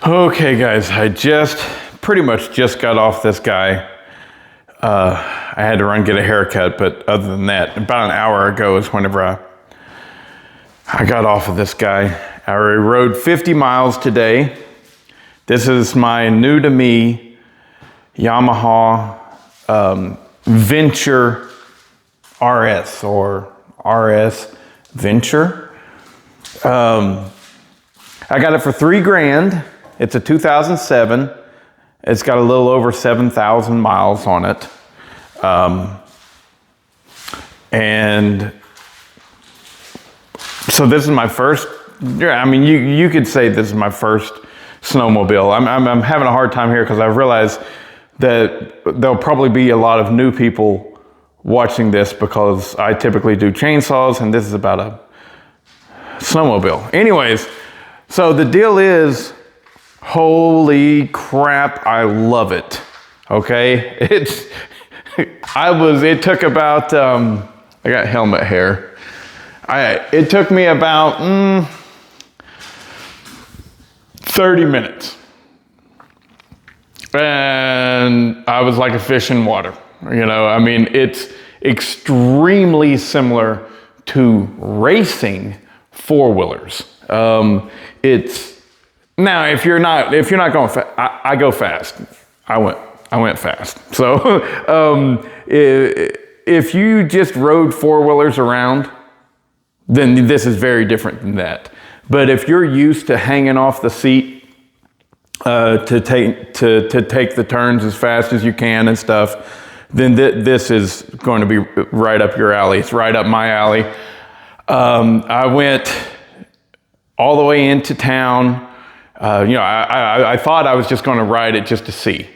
Okay, guys, I pretty much just got off this guy. I had to run get a haircut, but other than that, about an hour ago is whenever I got off of this guy. I already rode 50 miles today. This is my new to me Yamaha Venture RS or RS Venture. I got it for $3,000. It's a 2007. It's got a little over 7,000 miles on it. And so this is my first, I mean, you could say this is my first snowmobile. I'm having a hard time here because I've realized that there'll probably be a lot of new people watching this because I typically do chainsaws and this is about a snowmobile. Anyways, so the deal is, holy crap, I love it. Okay, it took about, I got helmet hair. It took me about 30 minutes. And I was like a fish in water. You know, I mean, it's extremely similar to racing four-wheelers. Now, if you're not going fast, I go fast. I went fast. So, if you just rode four-wheelers around, then this is very different than that. But if you're used to hanging off the seat to take the turns as fast as you can and stuff, then this is going to be right up your alley. It's right up my alley. I went all the way into town. I thought I was just going to ride it just to see.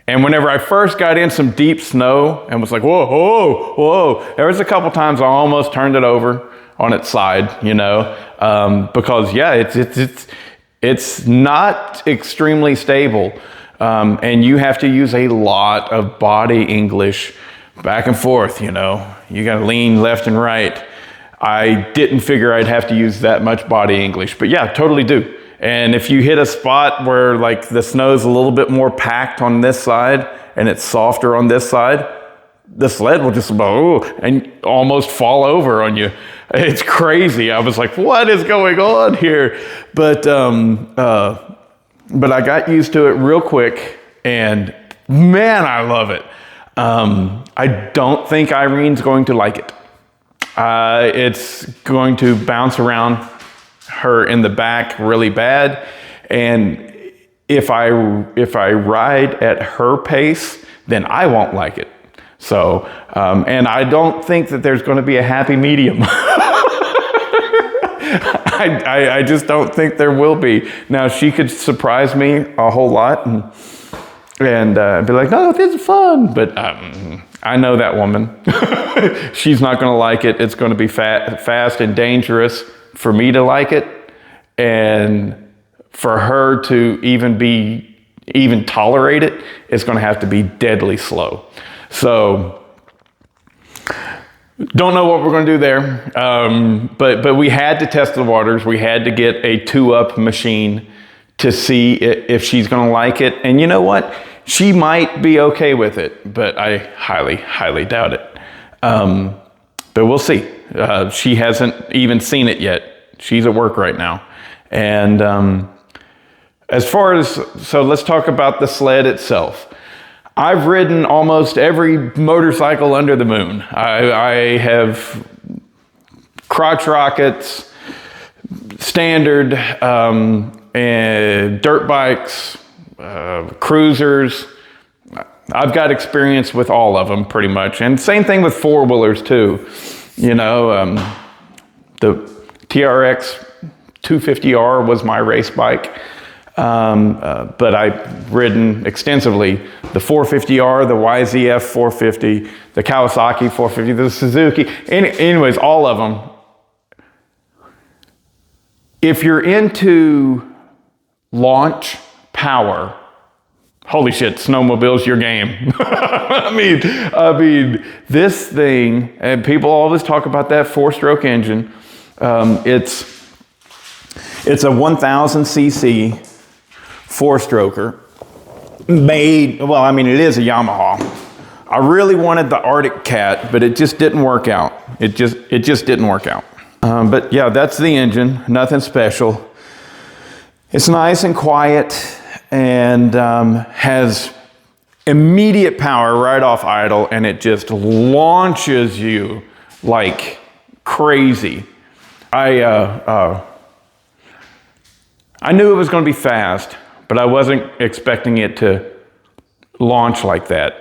And whenever I first got in some deep snow and was like, whoa, whoa, whoa, there was a couple times I almost turned it over on its side, because yeah, it's not extremely stable. And you have to use a lot of body English back and forth, you got to lean left and right. I didn't figure I'd have to use that much body English, but yeah, totally do. And if you hit a spot where like the snow's a little bit more packed on this side and it's softer on this side, the sled will just and almost fall over on you. It's crazy. I was like, what is going on here? But I got used to it real quick and man, I love it. I don't think Irene's going to like it. It's going to bounce around her in the back really bad, and if I ride at her pace, then I won't like it. So, and I don't think that there's going to be a happy medium. I just don't think there will be. Now, she could surprise me a whole lot and be like, no, this is fun, but I know that woman. She's not going to like it. It's going to be fast and dangerous for me to like it, and for her to even tolerate it, it's going to have to be deadly slow. So don't know what we're going to do there, but we had to test the waters. We had to get a 2-up machine to see if she's going to like it, and you know what? She might be okay with it, but I highly, highly doubt it. But we'll see. She hasn't even seen it yet. She's at work right now. And so let's talk about the sled itself. I've ridden almost every motorcycle under the moon. I have crotch rockets, standard, and dirt bikes, cruisers. I've got experience with all of them pretty much. And same thing with four-wheelers too. The TRX 250R was my race bike. But I've ridden extensively the 450R, the YZF 450, the Kawasaki 450, the Suzuki, anyways, all of them. If you're into launch power, holy shit, snowmobile's your game. I mean, this thing, and people always talk about that 4-stroke engine. It's a 1000 cc 4-stroker made, well, I mean, it is a Yamaha. I really wanted the Arctic Cat, but it just didn't work out. It just didn't work out. But yeah, that's the engine, nothing special. It's nice and quiet and has immediate power right off idle, and it just launches you like crazy. I knew it was going to be fast, but I wasn't expecting it to launch like that.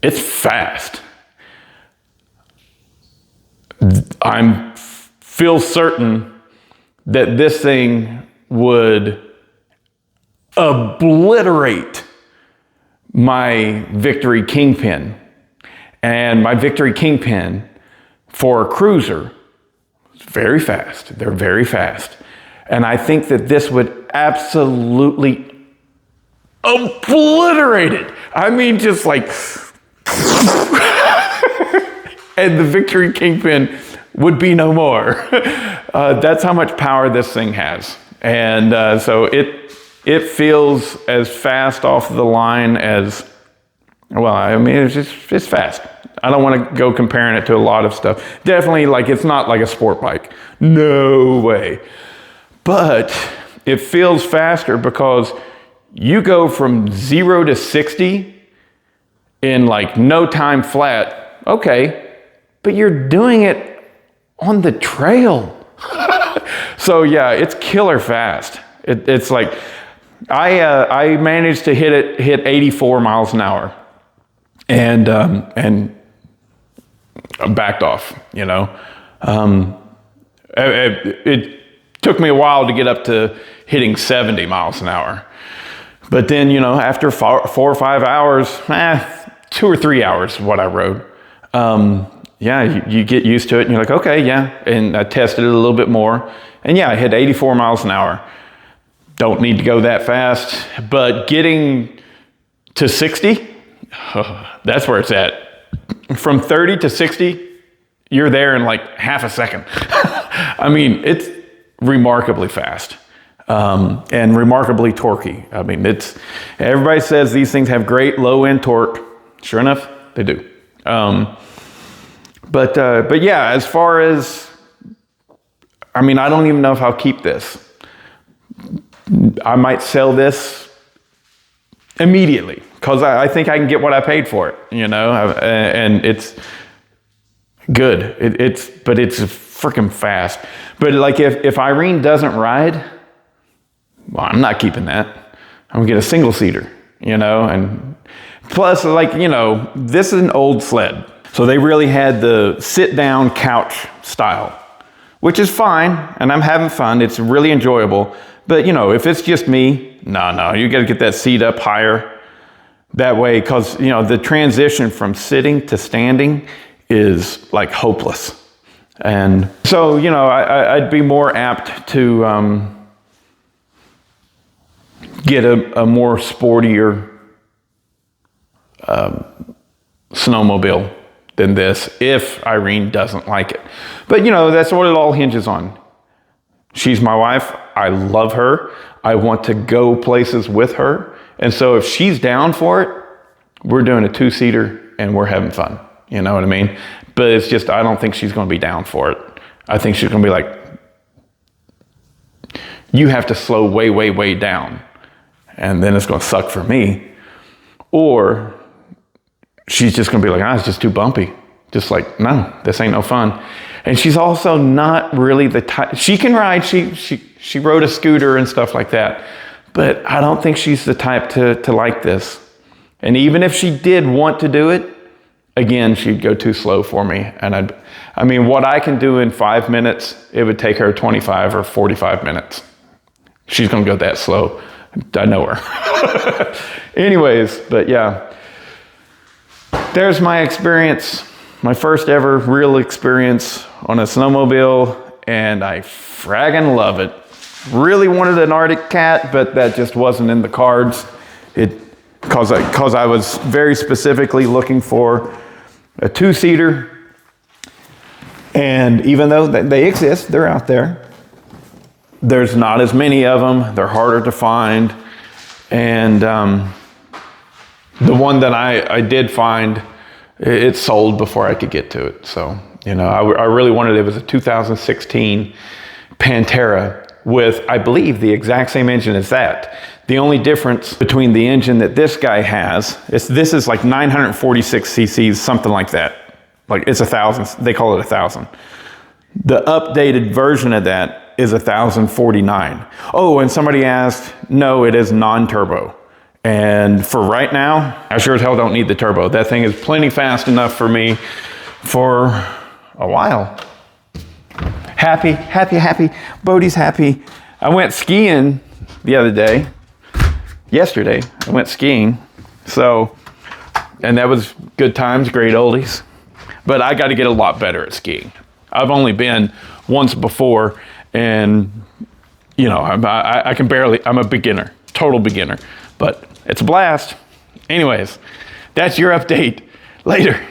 It's fast. I feel certain that this thing would obliterate my Victory Kingpin. And my Victory Kingpin for a cruiser is very fast. They're very fast. And I think that this would absolutely obliterate it. I mean, just like, and the Victory Kingpin would be no more. That's how much power this thing has. And so it feels as fast off the line as, well, I mean, it's fast. I don't want to go comparing it to a lot of stuff. Definitely, like, it's not like a sport bike. No way. But it feels faster because you go from 0 to 60 in like no time flat. Okay, but you're doing it on the trail. So yeah, it's killer fast. It's like, I managed to hit 84 miles an hour and backed off, you know. It took me a while to get up to hitting 70 miles an hour. But then, you know, after 4 or 5 hours, 2 or 3 hours what I rode, yeah, you get used to it and you're like, okay, yeah. And I tested it a little bit more. And yeah, I hit 84 miles an hour. Don't need to go that fast, but getting to 60, that's where it's at. From 30 to 60, you're there in like half a second. I mean, it's remarkably fast. And remarkably torquey. I mean, everybody says these things have great low end torque. Sure enough, they do. But yeah, as far as, I mean, I don't even know if I'll keep this. I might sell this immediately because I think I can get what I paid for it, you know, and it's good. But it's freaking fast. But like if Irene doesn't ride, well, I'm not keeping that. I'm gonna get a single seater, you know, and plus, like, you know, this is an old sled. So they really had the sit down couch style, which is fine. And I'm having fun. It's really enjoyable. But you know, if it's just me, no, you gotta get that seat up higher. That way, cause you know, the transition from sitting to standing is like hopeless. And so, you know, I'd be more apt to get a more sportier snowmobile than this if Irene doesn't like it. But you know, that's what it all hinges on. She's my wife. I love her. I want to go places with her. And so if she's down for it, we're doing a 2-seater and we're having fun. You know what I mean? But it's just, I don't think she's going to be down for it. I think she's going to be like, you have to slow way, way, way down. And then it's going to suck for me. Or she's just going to be like, it's just too bumpy. Just like, no, this ain't no fun. And she's also not really the type, she can ride, she rode a scooter and stuff like that. But I don't think she's the type to like this. And even if she did want to do it, again, she'd go too slow for me. And I mean, what I can do in 5 minutes, it would take her 25 or 45 minutes. She's going to go that slow. I know her. Anyways, but yeah, there's my experience, my first ever real experience on a snowmobile, and I fraggin' love it. Really wanted an Arctic Cat, but that just wasn't in the cards. Because I was very specifically looking for a 2-seater, and even though they exist, they're out there. there's not as many of them. They're harder to find. And the one that I did find, it sold before I could get to it. So, you know, I really wanted it. It was a 2016 Pantera with, I believe, the exact same engine as that. The only difference between the engine that this guy has is this is like 946 cc's, something like that. Like it's 1,000, they call it 1,000. The updated version of that is 1,049. Oh, and somebody asked, no, it is non-turbo. And for right now, I sure as hell don't need the turbo. That thing is plenty fast enough for me for a while. Happy, happy, happy. Bodie's happy. I went skiing the other day. Yesterday, I went skiing. So, and that was good times, great oldies. But I got to get a lot better at skiing. I've only been once before, and you know, I can barely, I'm a beginner, total beginner, but it's a blast. Anyways, that's your update. Later.